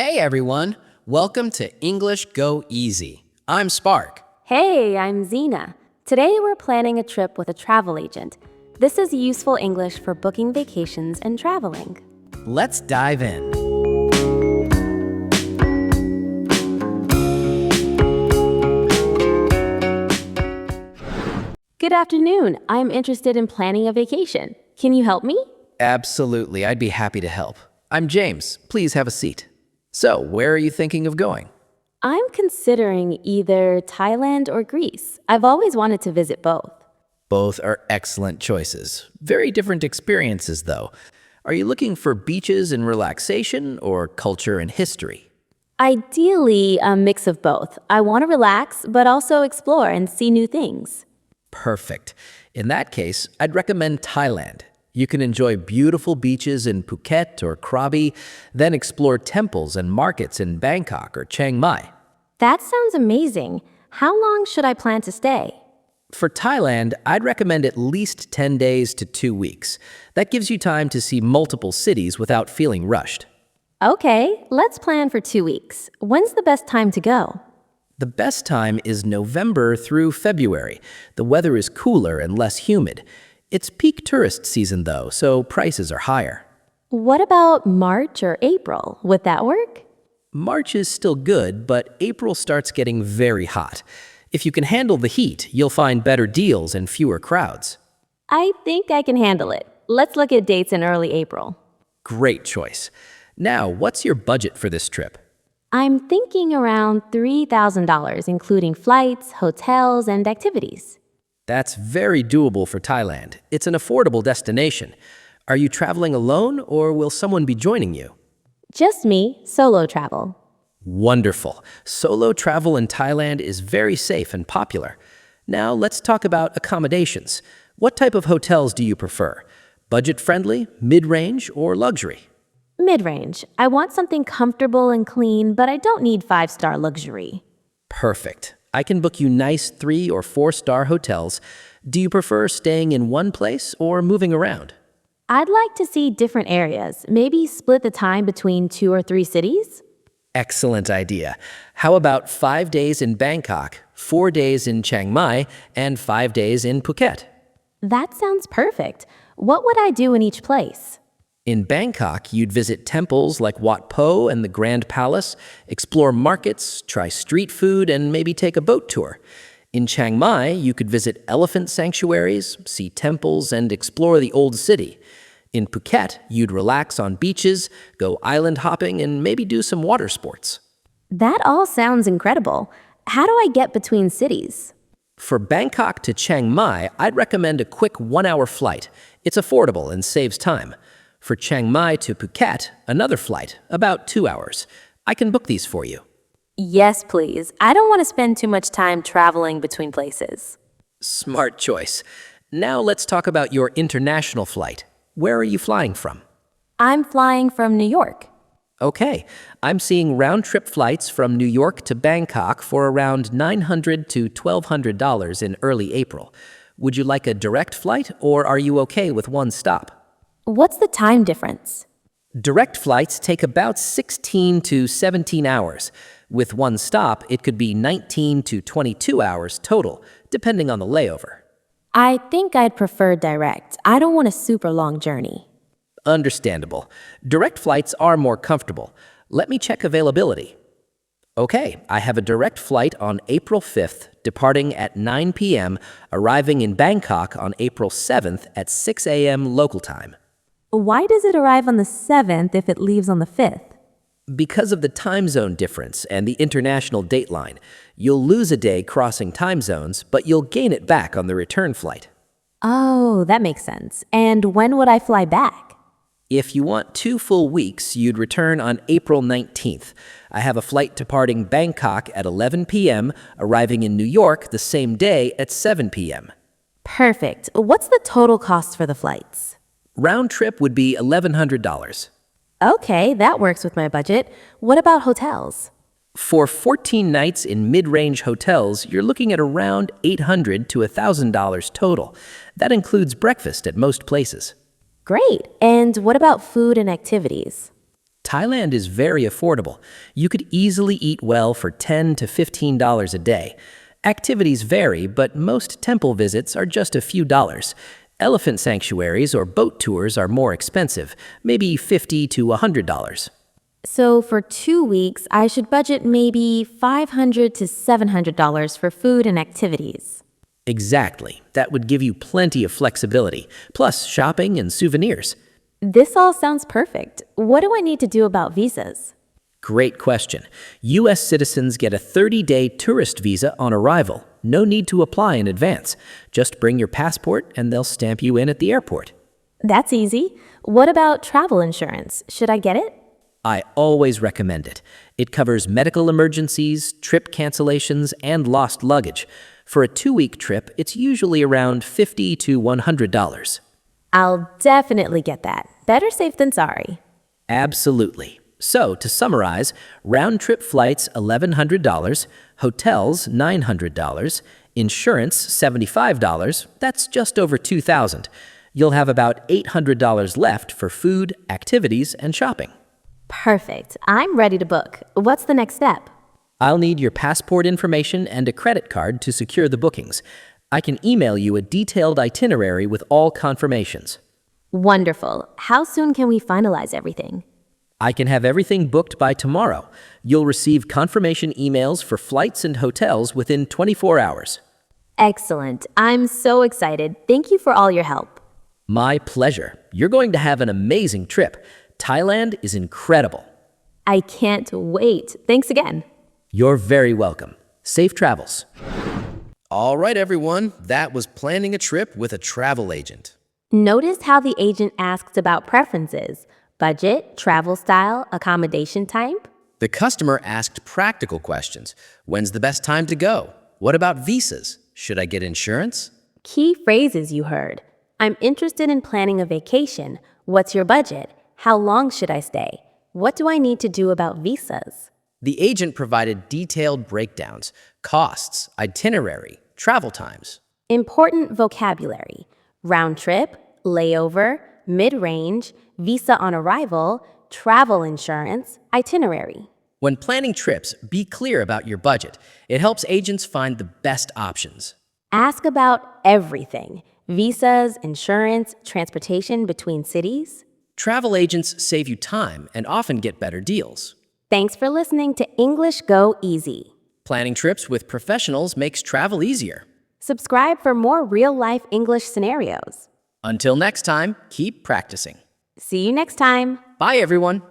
Hey everyone, welcome to English Go Easy. I'm Spark. Hey, I'm Xena. Today we're planning a trip with a travel agent. This is useful English for booking vacations and traveling. Let's dive in. Good afternoon. I'm interested in planning a vacation. Can you help me? Absolutely, I'd be happy to help. I'm James. Please have a seat. So, where are you thinking of going? I'm considering either Thailand or Greece. I've always wanted to visit both. Both are excellent choices. Very different experiences, though. Are you looking for beaches and relaxation or culture and history? Ideally, a mix of both. I want to relax, but also explore and see new things. Perfect. In that case, I'd recommend Thailand. You can enjoy beautiful beaches in Phuket or Krabi, then explore temples and markets in Bangkok or Chiang Mai. That sounds amazing. How long should I plan to stay? For Thailand, I'd recommend at least 10 days to 2 weeks. That gives you time to see multiple cities without feeling rushed. Okay, let's plan for 2 weeks. When's the best time to go? The best time is November through February. The weather is cooler and less humid. It's peak tourist season though, so prices are higher. What about March or April? Would that work? March is still good, but April starts getting very hot. If you can handle the heat, you'll find better deals and fewer crowds. I think I can handle it. Let's look at dates in early April. Great choice. Now, what's your budget for this trip? I'm thinking around $3,000, including flights, hotels, and activities. That's very doable for Thailand. It's an affordable destination. Are you traveling alone or will someone be joining you? Just me, solo travel. Wonderful. Solo travel in Thailand is very safe and popular. Now let's talk about accommodations. What type of hotels do you prefer? Budget-friendly, mid-range, or luxury? Mid-range. I want something comfortable and clean, but I don't need 5-star luxury. Perfect. I can book you nice 3 or 4-star hotels. Do you prefer staying in one place or moving around? I'd like to see different areas, maybe split the time between 2 or 3 cities. Excellent idea. How about 5 days in Bangkok, 4 days in Chiang Mai, and 5 days in Phuket? That sounds perfect. What would I do in each place? In Bangkok, you'd visit temples like Wat Po and the Grand Palace, explore markets, try street food, and maybe take a boat tour. In Chiang Mai, you could visit elephant sanctuaries, see temples, and explore the old city. In Phuket, you'd relax on beaches, go island hopping, and maybe do some water sports. That all sounds incredible. How do I get between cities? For Bangkok to Chiang Mai, I'd recommend a quick 1-hour flight. It's affordable and saves time. For Chiang Mai to Phuket, another flight, about 2 hours. I can book these for you. Yes, please. I don't want to spend too much time traveling between places. Smart choice. Now let's talk about your international flight. Where are you flying from? I'm flying from New York. Okay, I'm seeing round-trip flights from New York to Bangkok for around $900 to $1,200 in early April. Would you like a direct flight, or are you okay with one stop? What's the time difference? Direct flights take about 16 to 17 hours. With one stop, it could be 19 to 22 hours total, depending on the layover. I think I'd prefer direct. I don't want a super long journey. Understandable. Direct flights are more comfortable. Let me check availability. Okay, I have a direct flight on April 5th, departing at 9 p.m., arriving in Bangkok on April 7th at 6 a.m. local time. Why does it arrive on the 7th if it leaves on the 5th? Because of the time zone difference and the international dateline, you'll lose a day crossing time zones, but you'll gain it back on the return flight. Oh, that makes sense. And when would I fly back? If you want 2 full weeks, you'd return on April 19th. I have a flight departing Bangkok at 11 p.m., arriving in New York the same day at 7 p.m. Perfect. What's the total cost for the flights? Round trip would be $1,100. Okay, that works with my budget. What about hotels? For 14 nights in mid-range hotels, you're looking at around $800 to $1,000 total. That includes breakfast at most places. Great. And what about food and activities? Thailand is very affordable. You could easily eat well for $10 to $15 a day. Activities vary, but most temple visits are just a few dollars. Elephant sanctuaries or boat tours are more expensive, maybe $50 to $100. So for 2 weeks, I should budget maybe $500 to $700 for food and activities. Exactly. That would give you plenty of flexibility, plus shopping and souvenirs. This all sounds perfect. What do I need to do about visas? Great question. U.S. citizens get a 30-day tourist visa on arrival. No need to apply in advance. Just bring your passport and they'll stamp you in at the airport. That's easy. What about travel insurance? Should I get it? I always recommend it. It covers medical emergencies, trip cancellations, and lost luggage. For a 2-week trip, it's usually around $50 to $100. I'll definitely get that. Better safe than sorry. Absolutely. So, to summarize, round-trip flights $1,100, hotels $900, insurance $75, that's just over $2,000. You'll have about $800 left for food, activities, and shopping. Perfect. I'm ready to book. What's the next step? I'll need your passport information and a credit card to secure the bookings. I can email you a detailed itinerary with all confirmations. Wonderful. How soon can we finalize everything? I can have everything booked by tomorrow. You'll receive confirmation emails for flights and hotels within 24 hours. Excellent. I'm so excited. Thank you for all your help. My pleasure. You're going to have an amazing trip. Thailand is incredible. I can't wait. Thanks again. You're very welcome. Safe travels. All right, everyone. That was planning a trip with a travel agent. Notice how the agent asks about preferences: budget, travel style, accommodation type. The customer asked practical questions. When's the best time to go? What about visas? Should I get insurance? Key phrases you heard. I'm interested in planning a vacation. What's your budget? How long should I stay? What do I need to do about visas? The agent provided detailed breakdowns, costs, itinerary, travel times. Important vocabulary: round trip, layover, mid-range, visa on arrival, travel insurance, itinerary. When planning trips, be clear about your budget. It helps agents find the best options. Ask about everything: visas, insurance, transportation between cities. Travel agents save you time and often get better deals. Thanks for listening to English Go Easy. Planning trips with professionals makes travel easier. Subscribe for more real-life English scenarios. Until next time, keep practicing. See you next time. Bye, everyone.